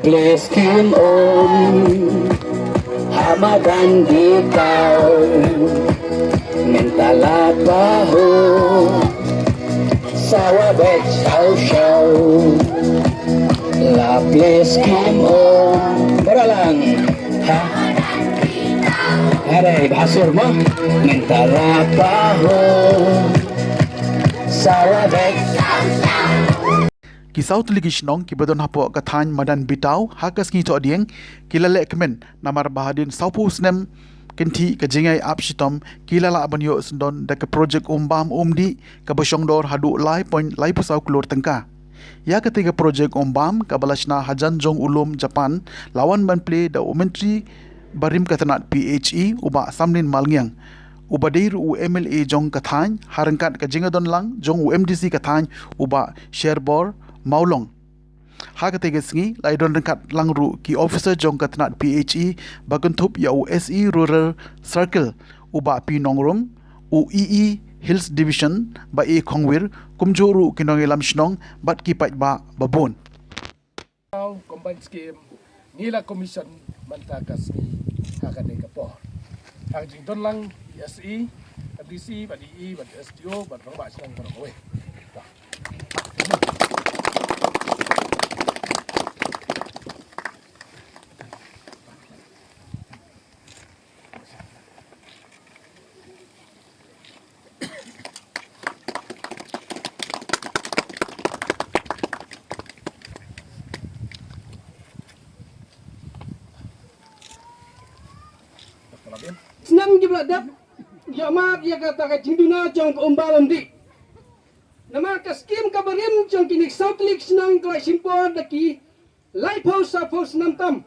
please Kim Hamadan Bitaw Mintala Baho Sawabek Shaw La please Kim Baralang ha Aray basur mo Mintala Baho Sawabek Kisau tuligis nong kibadon hapo kathan madan bitaw hakas ngi to dieng kilale kemen namar bahadin saupu snem kenti kajingai apshitom kilala abanyo sendon da ke project umbam umdi ka basyongdor hadu lai point lai pusau klur tengka ya ketiga project umbam kabalashna hajan jong ulum Japan lawan ban play da umentri barim katanat PHE uba samlin malngyang ubadir u MLA jong kathan harangkat kajingadon lang jong UMDC kathan uba sherbor Maulong. Hakatiga singi laidon rengkat langru ki officer jong katnat PHE baguntup ya USE Rural Circle uba pi nongrum UEE Hills Division ba e Khongwir kumjuru kinong ilam shnong bat ki pat ba babon. Combined scheme nila commission mantakas ni hakane kapor. Ang jingdon lang SE, MDC, BDE, SDO, bat rong ba silang barangwe. Senam di beladap, ya maaf ya kata kacinduna jong keumbalan di. Nama kaskim kabarim jong kini South Lake senang kelai simpor daki Lighthouse Sapos Namtam.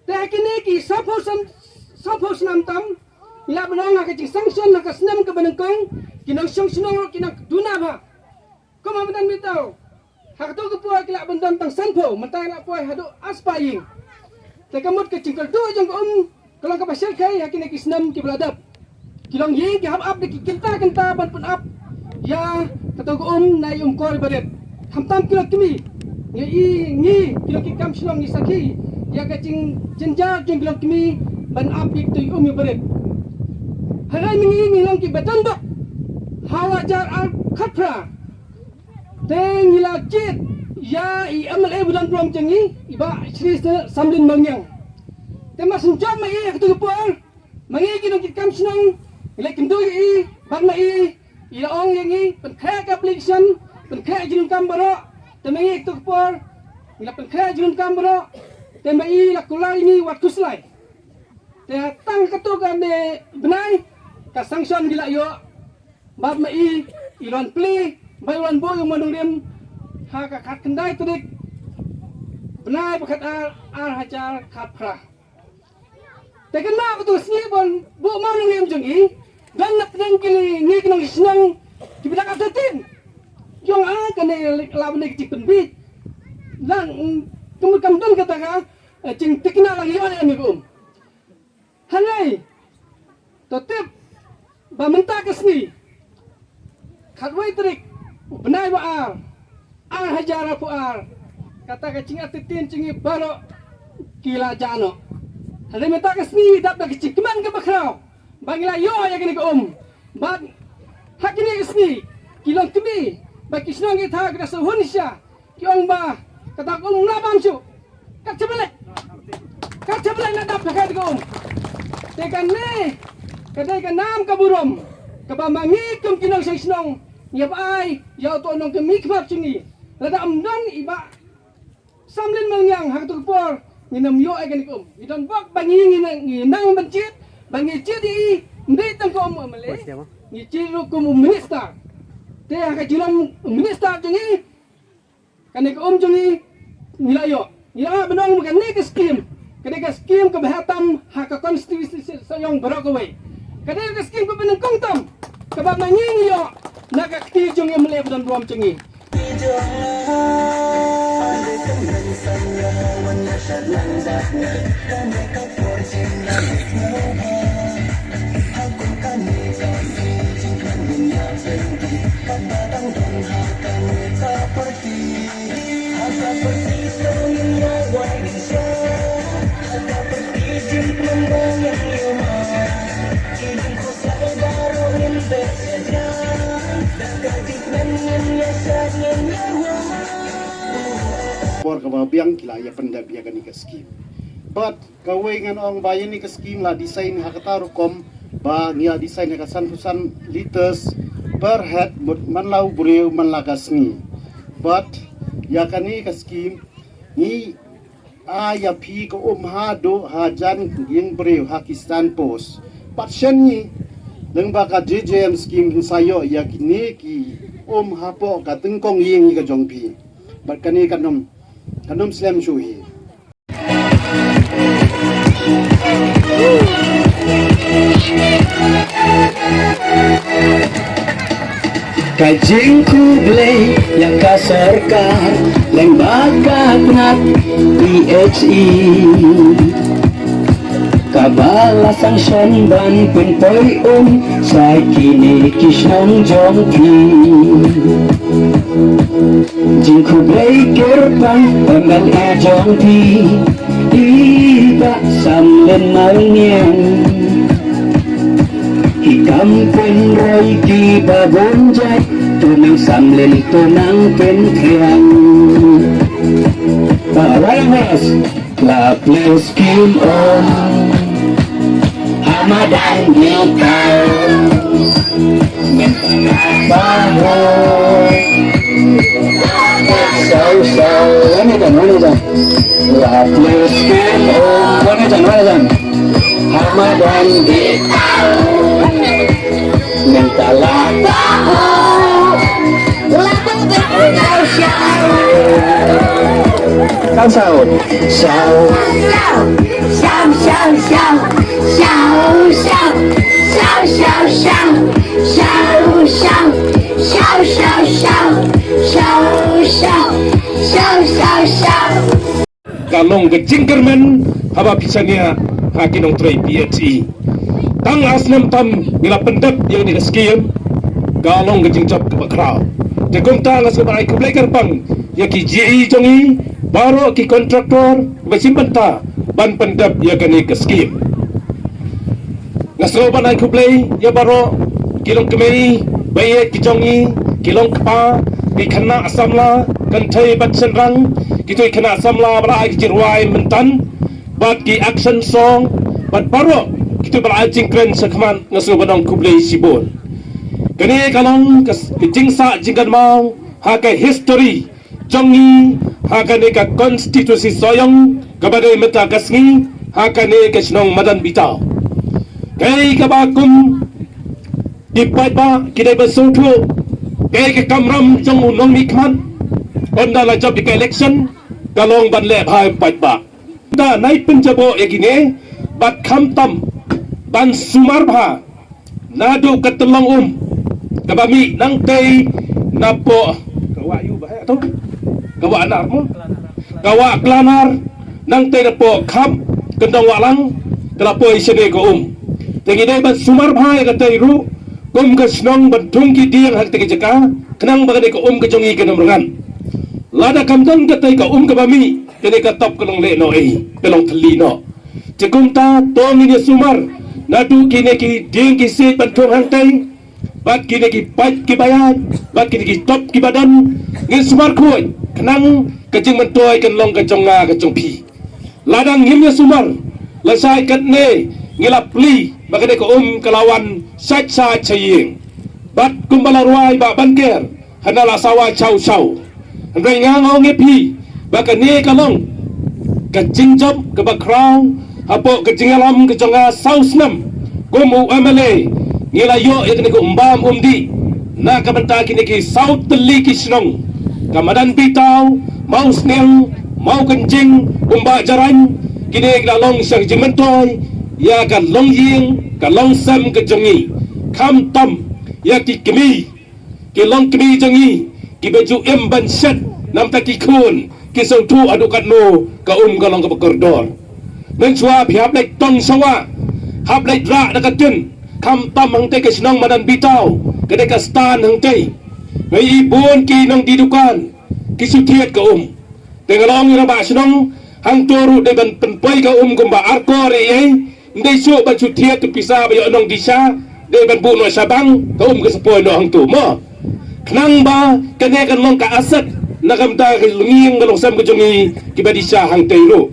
Dah kini ki Sapos Namtam, ila benang kacing sanction nak senam kebenengkong kinang sanction kinang duna ba. Kau mahu mitau. Hak tu kepuai kelak bendan tang sanpo, mentai nak puai hadu aspaying. Tekamut kacing kaldu jong kalau ke pasal kai yakin nak senam ki beladap. Kilong ye ki hab de ki kenta ban pun up. Ya kata na kor badet. Hamtam kilo kimi. Ni kilo ki kam silong ni saki. Ya kacing jenja jeng kilo kimi ban up ki tu badet. Harai mingi long ki bedan ba. Hawajar al khatra. Teng ila jit. Ya I MLA bulan prom jengi iba Sri Samlin Mangyang. Tema senjam mai aku puan mangi kinong kikam sinong lekin do I ban mai ila ong yangi pen krak application pen krak jinum kambaro temangi tu puan ila pen krak jinum kambaro temai la kulai ni wat kuslai te tang katu kan de benai ka sanction gila yo bab mai ilon play bayuan boy yung manungrim ha ka kat kendai tudik benai pakat ar hajar kat pra. Tekan nak tu sini pun bu mana ni macam ni, dan nak pedang kini ni kena senang di belakang tetin. Jong kena lawan ni kecik penbit. Dan kemudian katakan cing tekna lagi orang ni Halai, tetap bamenta ke sini. Kadwai terik benai baar, hajar apa ar. Kata cing tetin cing baru kila jano. Ada minta kesni dapat kecik keman ke bakrau. Bangila yo ya kini ke Bag hak ini kesni kilong kemi. Bagi senang kita kita sehunisya. Kiong ba kata nabam su. Kat sebelak nak dapat kat ke Tekan ni kadai kan nam kaburom. Kabambangi kum kinong senang. Ya bai ya to nong kemi kebab cingi. Lada amdan iba Samlin Mangyang hak tu por. Ninam yo ay ganik Idon bak bangi nang bancit bangi cidi ndai tang ko male. Ni ciru ko minister. Te ka jilang minister jongi. Kanik jongi nilayo. Ila benong makan ni ke skim. Kadai ke skim ke bahatam hak konstitusi sayong barokaway. Kadai ke skim ke benengkong tam. Ke ba mangi yo nak akti jongi male bedon rom jongi. Seperti senyum wajah por ka biang kila ya pendap ya kan ka skim but kawengan ong bayan ni ka skim la design hakataru kom ba nia design ka san liters per head manlau bureu manlagas ni but ya kan ni ka skim ni aya pi ko hado hajan ging bureu Pakistan Post pat shen ni nang baka JJM skim sayo ya kini ki hapo ka tengkong ying ka jongpi bat kani kanom slam shuhi Kajing kublay yang kasarkan lembaga nat PHE kabalasan sanban pentoy sa kini kisang jongki jing kublay kerpang panggal jongki iba samlen malnian Ikam pen roy ki babonjay tunang samlen tunang pen kriang Parawas Laples kim on Hamadan nikau Baho So Mana jan Laples kim on Mana jan Hamadan nikau Mentala baho Laples berkau Sao sao sao Kalong ke jingkerman haba pisania hakinong tray PHE tang asnam tam nila pendap yang ni skim kalong ke jingjap ke bakrau tegong tang as kebarai kublai kerpang ya ki JE jongi baro ki kontraktor besimpan ta ban pendap ya kani ke skim ngasro ban ai kublai ya baro kilong kemei bayet ki jongi kilong kpa ki khana asamla kan thai bat senrang kitoi kena samla berai jirwai mentan bat ki action song bat baro kitoi berai jingkren sekman ngasu badang kublai sibol kene kalong ke jingsa jingkan mau ha ke history jongi ha kane ka konstitusi soyong kabade meta kasngi ha kane ke snong madan bitau kai ka bakum dipai ba kidai besotu kai ke kamram jong unong mikman onda la job di election kalong ban le bhai pai ba da nai penjabo egine bat khamtam ban sumar bha nadu ketelong kabami nang tei napo kawa yu bahaya tu kawa anak mo kawa klanar nang tei napo kham kendong walang kelapo isene ko tengide ban sumar bha ka tei ru ka snong ban thungki diang hak teki jaka kenang bagade ko ke jongi ke nomrangan lada kamdang ka tei ka ka bami kene ka top kalong le no kalong thli no jekum ta tong ni sumar nadu kine ki ding ki se ban thong hang tei bat kini ki pat ki bayat bat kini ki top ki badan ngin sumar khoi kenang kejing mentoy kan long kejonga kejongpi ladang ngimnya sumar lasai katne ngilap pli bagade ko kelawan sat chaying bat kumbala ruai ba banker hanala sawa chau Andai ngangau ngepi baka ni kalong kejing job ke bakrau hapo kejing alam kejonga sausnam kumu amale ngilayo ikni ko umbam di na kabanta kini ki saut teli ki snong kamadan bitau mau sneng mau kencing umba jaran kini lalong sang jimentoy ya kan long ying ka long sam ke jongi kham tam ya ki kemi ki long kemi jongi ki baju ban set nam ta ki khun ki song tu adukat no ka ka long ka bakordor men chua phiap lek tong sawa hap lek ra dakatin kham tam hang te ke snong madan bitau ke de ka stan hang te ngai ibon ki nong didukan ki sutiet ka tengalong ira ba snong hang toru de ban penpoi ka gumba arkor ei ndai so ban sutiet tu pisa ba yo nong disa de ban bu no sabang ka ke sepoi no hang tu mo kenang ba kene kan long ka aset nakamta ke lunging galong sam ke jongi kibadi sya hang teiru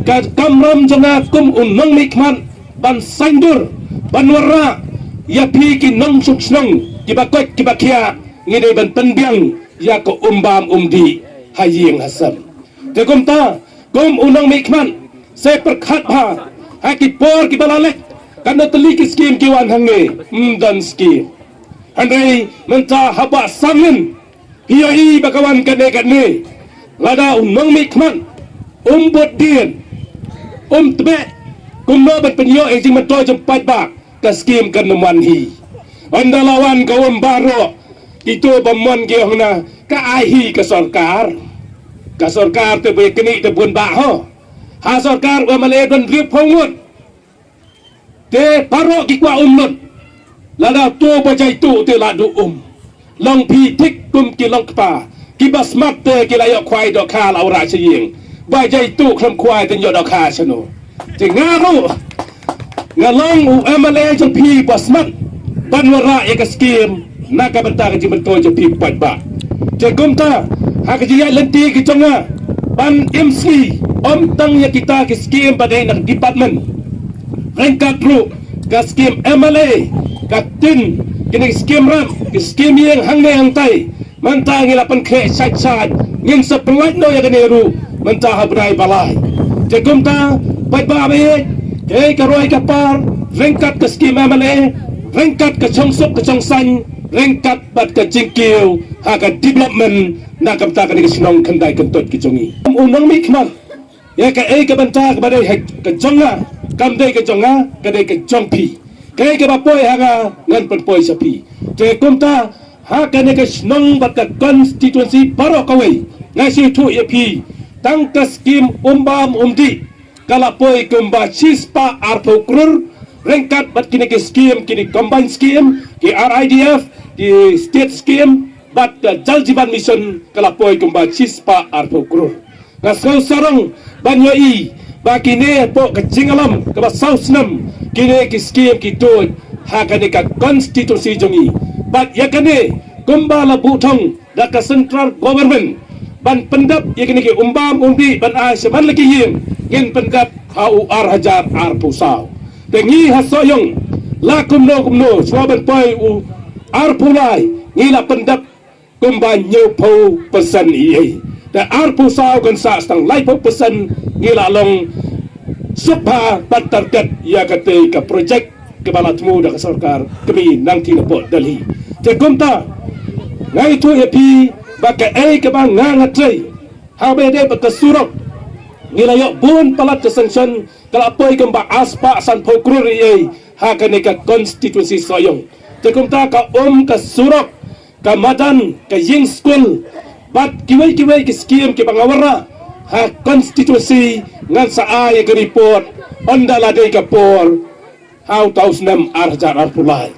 ka kamram jonga kum unong mikman ban sandur ban warra ya pi ki nong suk snong kibakot kibakia ngide ban penbiang ya ko umbam umdi haying hasam te kumta kum unong mikman se perkhat ha hakipor kibalalek kana teli ki skim kiwan hangne dan skim handai menta haba sangen hiai bakawan kane lada unong mikman bodien tebe kumno ban penyo jing mentoy jempat bak ka skim kan man hi anda lawan ka baro itu pamon ki hona ka ai ka sarkar te be kini te bun ba ho ha sarkar wa male don rip phongut te paro ki kwa lut lada tu bajai tu te la du long pi tik kum ki long pa ki basmat te ki la yo kwai do kha la ra chiyeng bajai tu kham kwai te yo do kha chano te ngaru ngalong u amale jong pi basmat banwara ya ka skim naka banta ka jimentoy jong pi pat ba te kumta ha ka jiya lenti ki chonga ban MC tang ya kita ki skim badai nak department rengkat ru ka skim MLA ka tin kini skim ram ki skim yang hangne hang tai manta ngilapan khe sat ngin sa pelaj no ya kene ru manta habrai balai te kumta pat ba be ka roi ka par rengkat ka skim MLA rengkat ka chongsok ka chongsan rengkat bat ka jingkiu ha ka development na kamta ka ni sinong khandai kantot ki jongi unong mikman ya ka ka banta ka badai ka jonga kamdai ka jonga ka dai ka jongpi ka bapoy ha ga ngan penpoy sapi te kumta ha ka ni ka sinong bat ka constituency baro kawai ngasi tu ya pi tang ka skim umbam umdi kala poy kumba chispa arpo krur rengkat bat kini ke skim kini combine skim ki RIDF ki state skim bat jal jiban mission kala poy kumba chispa arpo krur ngasau sarang banyoi ba kini po kecingalam ke south nam kini ki skim ki to ha kani ka constituency jongi bat ya kani kumba la butong da ka central government ban pendap ya kini ki umbam undi ban ai seban lagi yin ngin pendap HUR hajar arpo saw tengi hasoyong la kumno swaban poi u arpulai ngila pendap kumba nyopo pesan iye da arpu saw kan sa stang lai po pesan ngila long supha patarkat ya kate ka project ke bala tmu da sarkar kami nang ti po dali te kumta ngai tu epi baka ke bang ngangatrai habe de baka surok ngila yo bun palat ke sanction kala poi kamba aspa san pokrur ye ha kane ka constituency soyong te kumta ka ka surok ka madan ka ying school bat kiwai ki skim ki bangawara ha constituency ngan sa ay ka report onda la de ka por how taus nam arjar arpulai